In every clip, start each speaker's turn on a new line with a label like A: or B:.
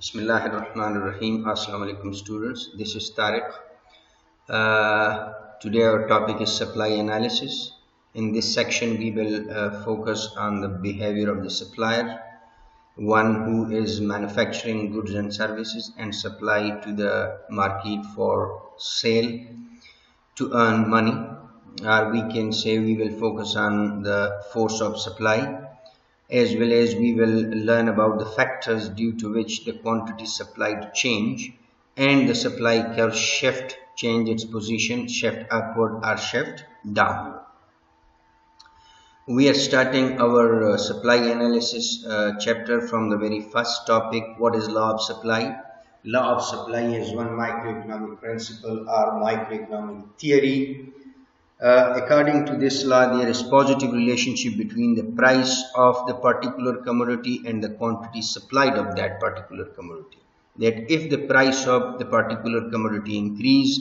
A: Bismillahirrahmanirrahim. Assalamu alaikum students. This is Tariq. Today our topic is supply analysis. In this section we will focus on the behavior of the supplier, one who is manufacturing goods and services and supply to the market for sale to earn money, or we can say we will focus on the force of supply, as well as we will learn about the factors due to which the quantity supplied change and the supply curve change its position, shift upward or shift down. We are starting our supply analysis chapter from the very first topic. What is law of supply? Law of supply is one microeconomic principle or microeconomic theory. According to this law, there is positive relationship between the price of the particular commodity and the quantity supplied of that particular commodity. That if the price of the particular commodity increase,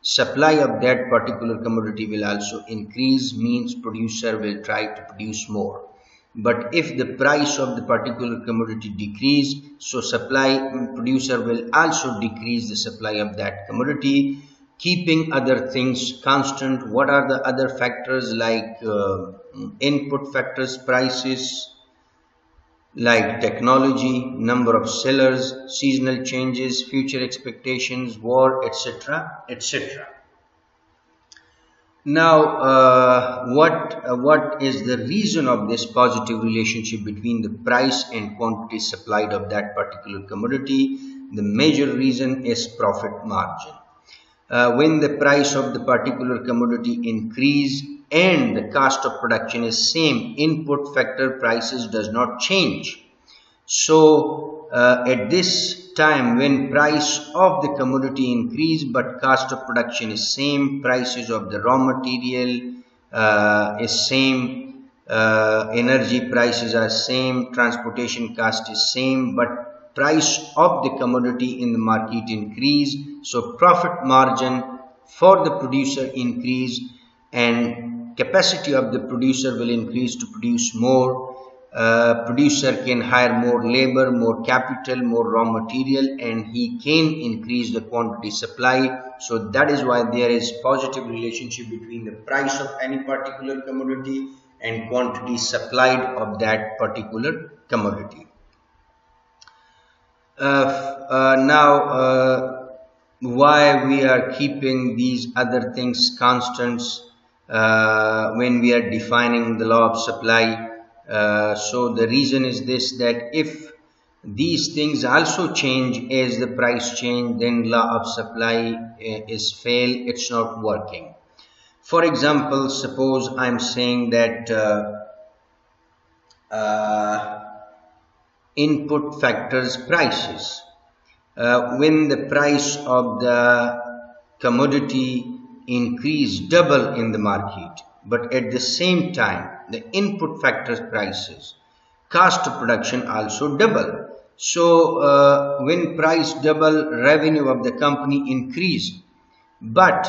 A: supply of that particular commodity will also increase, means producer will try to produce more. But if the price of the particular commodity decrease, so producer will also decrease the supply of that commodity, keeping other things constant. What are the other factors? Like input factors, prices, like technology, number of sellers, seasonal changes, future expectations, war, etc., etc. Now, what is the reason of this positive relationship between the price and quantity supplied of that particular commodity? The major reason is profit margin. When the price of the particular commodity increase and the cost of production is same, input factor prices does not change. So at this time, when price of the commodity increase but cost of production is same, prices of the raw material is same, energy prices are same, transportation cost is same, but price of the commodity in the market increase, so profit margin for the producer increase and capacity of the producer will increase to produce more. Producer can hire more labor, more capital, more raw material, and he can increase the quantity supply. So that is why there is positive relationship between the price of any particular commodity and quantity supplied of that particular commodity. Why we are keeping these other things constants when we are defining the law of supply? So the reason is this, that if these things also change as the price change, then law of supply is fail, it's not working. For example, suppose I'm saying that input factors prices, when the price of the commodity increase double in the market, but at the same time the input factors prices, cost of production also double. So when price double, revenue of the company increase, but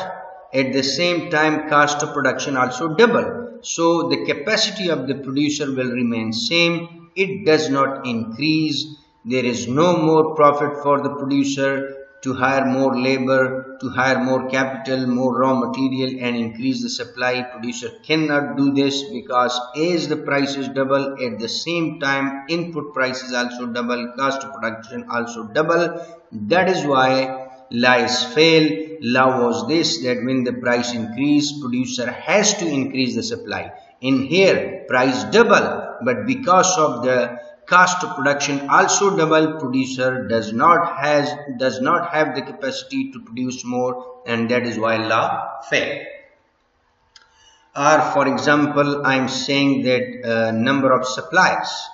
A: at the same time cost of production also double, so the capacity of the producer will remain same, it does not increase. There is no more profit for the producer to hire more labor, to hire more capital, more raw material and increase the supply. Producer cannot do this because as the price is double, at the same time input prices also double, cost of production also double. That is why law is fail. Law was this, that when the price increase, producer has to increase the supply. In here price double, but because of the cost of production also double, producer does not have the capacity to produce more, and that is why law fail. Or for example, I am saying that number of suppliers.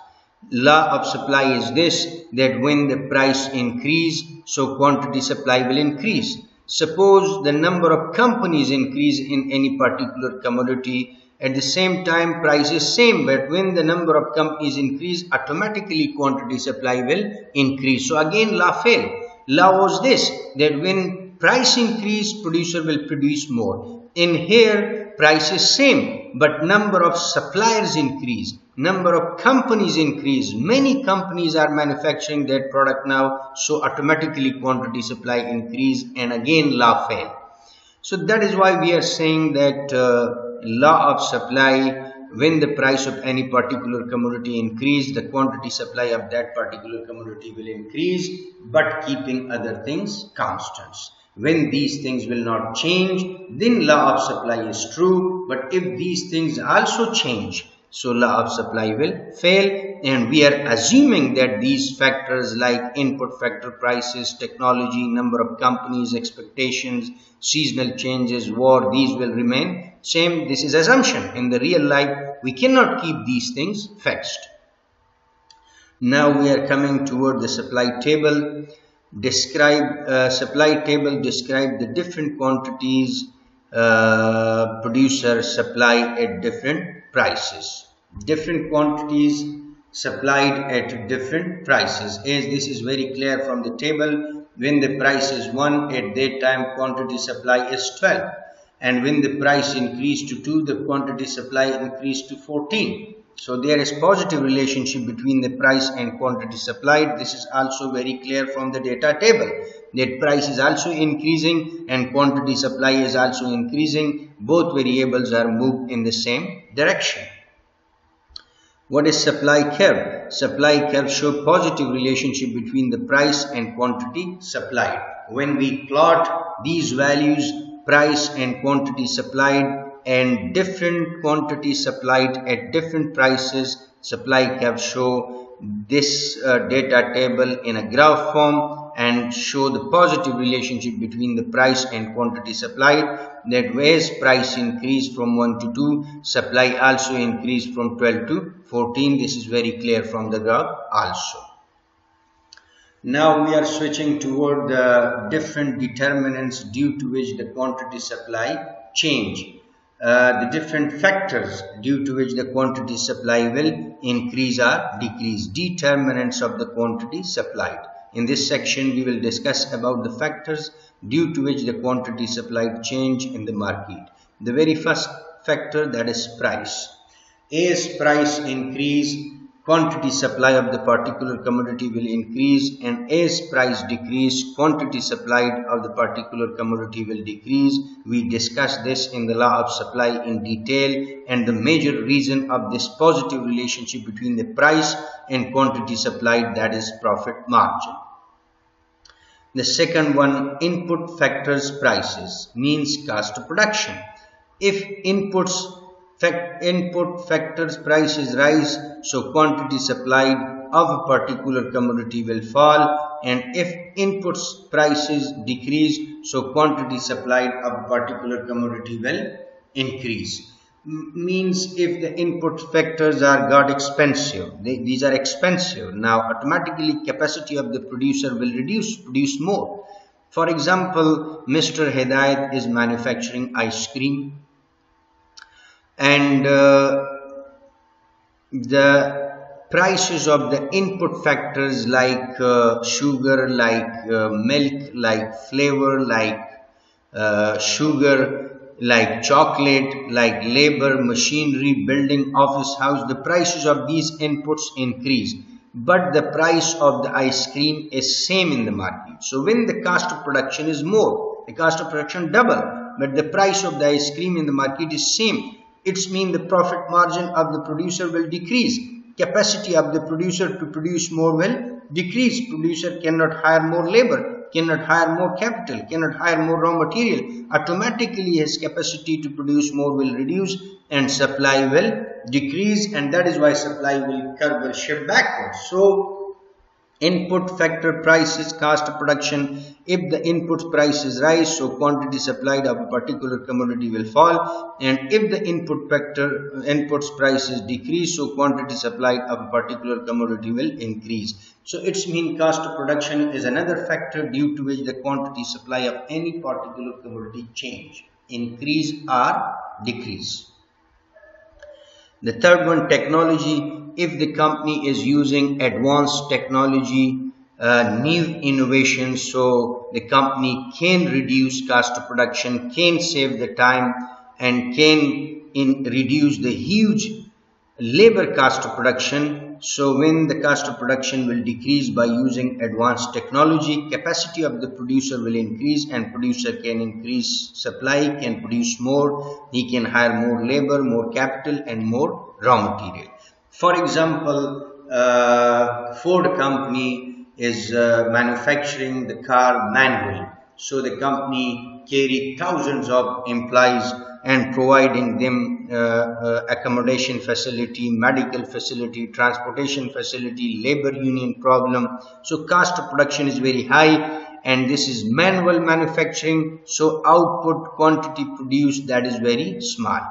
A: Law of supply is this, that when the price increase, so quantity supply will increase. Suppose the number of companies increase in any particular commodity, at the same time price is same, but when the number of companies increase, automatically quantity supply will increase. So again law fail. Law was this, that when price increase, producer will produce more. In here price is same, but number of suppliers increase, number of companies increase. Many companies are manufacturing that product now, so automatically quantity supply increase, and again law fail. So that is why we are saying that law of supply, when the price of any particular commodity increase, the quantity supply of that particular commodity will increase, but keeping other things constants. When these things will not change, then law of supply is true, but if these things also change, so law of supply will fail. And we are assuming that these factors like input factor, prices, technology, number of companies, expectations, seasonal changes, war, these will remain same. This is assumption. In the real life, we cannot keep these things fixed. Now we are coming toward the supply table. Supply table describe the different quantities producers supply at different prices. Different quantities supplied at different prices. As this is very clear from the table, when the price is 1, at that time quantity supply is 12. And when the price increased to 2, the quantity supply increased to 14. So there is positive relationship between the price and quantity supplied. This is also very clear from the data table, that price is also increasing and quantity supply is also increasing. Both variables are moved in the same direction. What is supply curve? Supply curve show positive relationship between the price and quantity supplied. When we plot these values, price and quantity supplied, and different quantities supplied at different prices, supply curve show this data table in a graph form and show the positive relationship between the price and quantity supplied. That as price increased from 1 to 2, supply also increased from 12 to 14. This is very clear from the graph also. Now we are switching toward the different determinants due to which the quantity supply change. The different factors due to which the quantity supply will increase or decrease. Determinants of the quantity supplied. In this section, we will discuss about the factors due to which the quantity supplied change in the market. The very first factor, that is price. As price increase, quantity supply of the particular commodity will increase, and as price decrease, quantity supplied of the particular commodity will decrease. We discussed this in the law of supply in detail, and the major reason of this positive relationship between the price and quantity supplied, that is profit margin. The second one, input factors prices, means cost of production. If input factors prices rise, so quantity supplied of a particular commodity will fall, and if input prices decrease, so quantity supplied of a particular commodity will increase. Means if the input factors got expensive, these are expensive, now automatically capacity of the producer will produce more. For example, Mr. Hidayat is manufacturing ice cream, and the prices of the input factors like sugar, like milk, like flavor, like sugar, like chocolate, like labor, machinery, building, office, house, the prices of these inputs increase, but the price of the ice cream is same in the market. So when the cost of production is more, the cost of production double, but the price of the ice cream in the market is same, it means the profit margin of the producer will decrease. Capacity of the producer to produce more will decrease. Producer cannot hire more labor, cannot hire more capital, cannot hire more raw material. Automatically his capacity to produce more will reduce and supply will decrease, and that is why supply curve will shift backwards. So input factor prices, cost of production. If the input prices rise, so quantity supplied of a particular commodity will fall, and if the inputs prices decrease, so quantity supplied of a particular commodity will increase. So it means cost of production is another factor due to which the quantity supply of any particular commodity change, increase or decrease. The third one, technology. If the company is using advanced technology, new innovations, so the company can reduce cost of production, can save the time, and can reduce the huge labor cost of production. So when the cost of production will decrease by using advanced technology, capacity of the producer will increase, and producer can increase supply, can produce more, he can hire more labor, more capital and more raw material. For example, Ford company is manufacturing the car manually. So the company carry thousands of employees and providing them accommodation facility, medical facility, transportation facility, labor union problem. So cost of production is very high, and this is manual manufacturing. So output quantity produced, that is very small.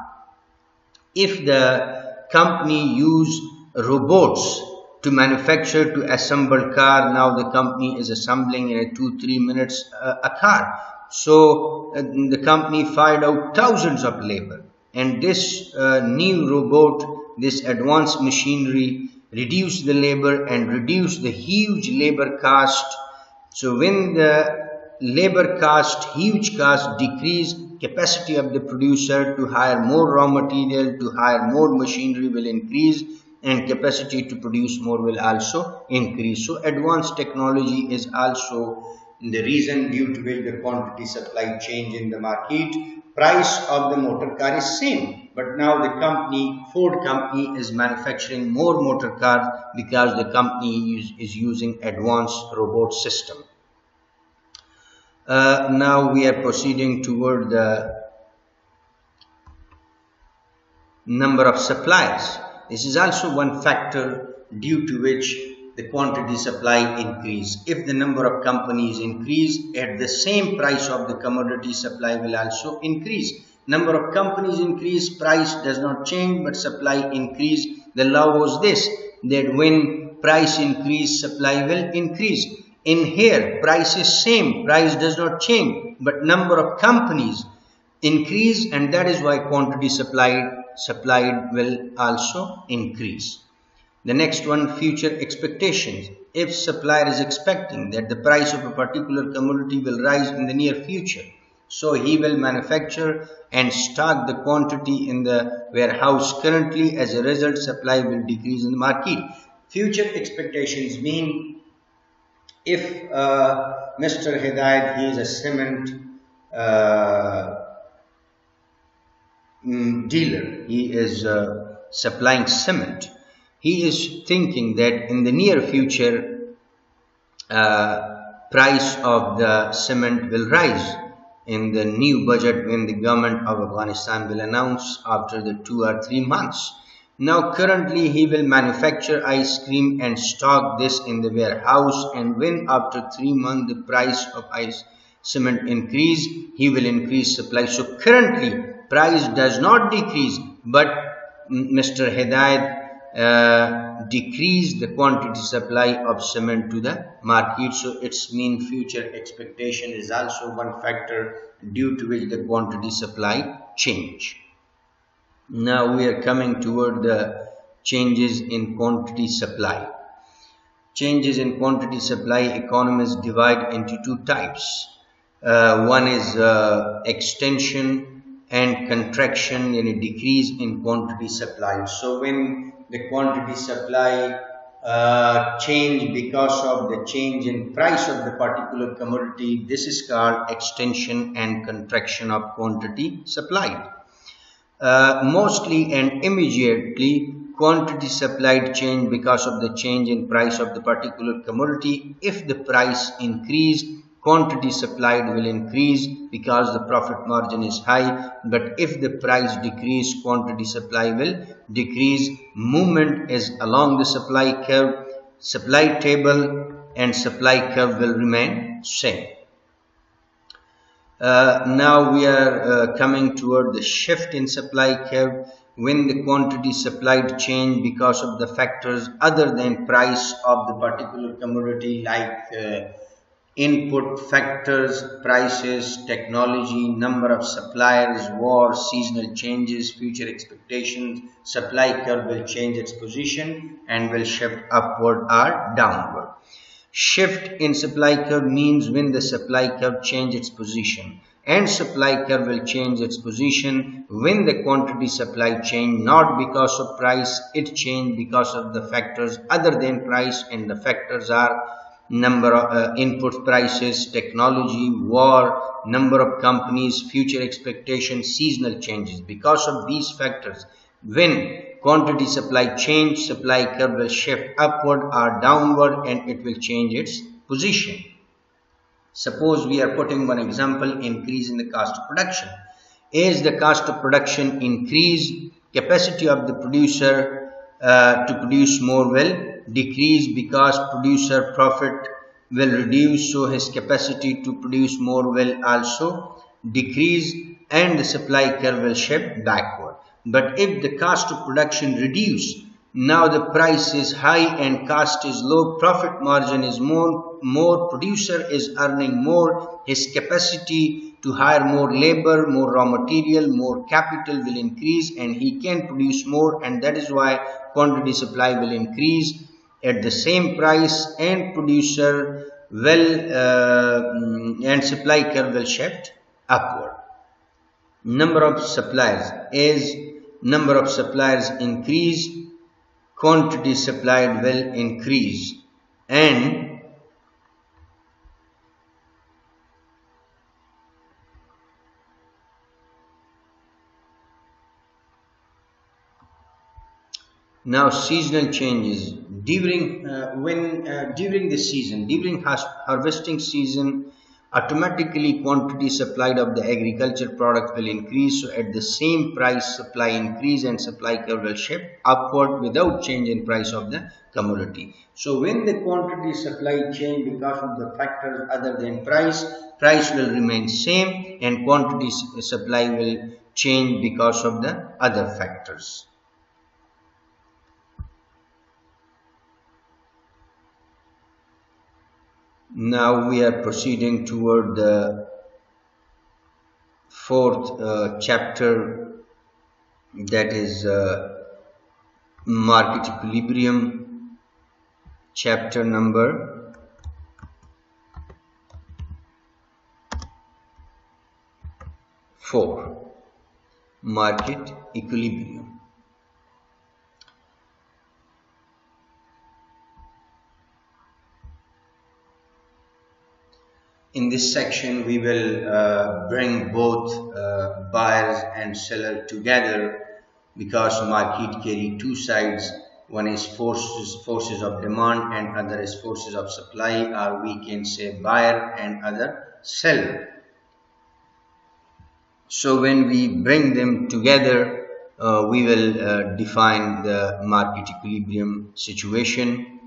A: If the company use robots to manufacture, to assemble car, now the company is assembling in 2-3 minutes a car. So the company fired out thousands of labor, and this new robot, this advanced machinery, reduce the labor and reduce the huge labor cost. So when the labor cost, huge cost decrease, capacity of the producer to hire more raw material, to hire more machinery will increase, and capacity to produce more will also increase. So advanced technology is also the reason due to which the quantity supply change in the market. Price of the motor car is same, but now the company, Ford company, is manufacturing more motor cars because the company is using advanced robot system. Now we are proceeding toward the number of suppliers. This is also one factor due to which the quantity supply increase. If the number of companies increase, at the same price of the commodity, supply will also increase. Number of companies increase, price does not change, but supply increase. The law was this, that when price increase, supply will increase. In here, price is same, price does not change, but number of companies increase, and that is why quantity supplied will also increase. The next one, future expectations. If supplier is expecting that the price of a particular commodity will rise in the near future, so he will manufacture and stock the quantity in the warehouse currently. As a result, supply will decrease in the market. Future expectations mean if Mr. Hidayat, he is a cement dealer, he is supplying cement. He is thinking that in the near future, price of the cement will rise in the new budget when the government of Afghanistan will announce after the 2 or 3 months. Now currently he will manufacture ice cream and stock this in the warehouse, and when after 3 months the price of cement increase, he will increase supply. So currently price does not decrease, but Mr. Hidayat decrease the quantity supply of cement to the market. So its mean future expectation is also one factor due to which the quantity supply change. Now we are coming toward the changes in quantity supply. Changes in quantity supply, economists divide into 2 types. One is extension and contraction, in a decrease in quantity supply. So when the quantity supply change because of the change in price of the particular commodity, this is called extension and contraction of quantity supplied. Mostly and immediately, quantity supplied change because of the change in price of the particular commodity. If the price increase, quantity supplied will increase because the profit margin is high, but if the price decrease, quantity supply will decrease. Movement is along the supply curve, supply table and supply curve will remain same. Now we are coming toward the shift in supply curve, when the quantity supplied change because of the factors other than price of the particular commodity, like input factors, prices, technology, number of suppliers, war, seasonal changes, future expectations. Supply curve will change its position and will shift upward or downward. Shift in supply curve means when the supply curve changes its position. and supply curve will change its position when the quantity supply change, not because of price. It changed because of the factors other than price, and the factors are number of input prices, technology, war, number of companies, future expectations, seasonal changes. Because of these factors, when quantity supply change, supply curve will shift upward or downward, and it will change its position. Suppose we are putting one example, increase in the cost of production. As the cost of production increase, capacity of the producer to produce more will decrease because producer profit will reduce, so his capacity to produce more will also decrease, and the supply curve will shift backward. But if the cost of production reduce, now the price is high and cost is low, profit margin is more, producer is earning more, his capacity to hire more labor, more raw material, more capital will increase, and he can produce more, and that is why quantity supply will increase at the same price, and producer will and supply curve will shift upward. Number of suppliers, as number of suppliers increase, quantity supplied will increase, and now seasonal changes during during the season, during harvesting season, automatically quantity supplied of the agriculture product will increase, so at the same price supply increase and supply curve will shift upward without change in price of the commodity. So when the quantity supply change because of the factors other than price, price will remain same, and quantity supply will change because of the other factors. Now we are proceeding toward the fourth chapter, that is market equilibrium, chapter number 4, market equilibrium. In this section, we will bring both buyers and seller together, because market carry two sides. One is forces of demand, and other is forces of supply, or we can say buyer and other seller. So when we bring them together, we will define the market equilibrium situation.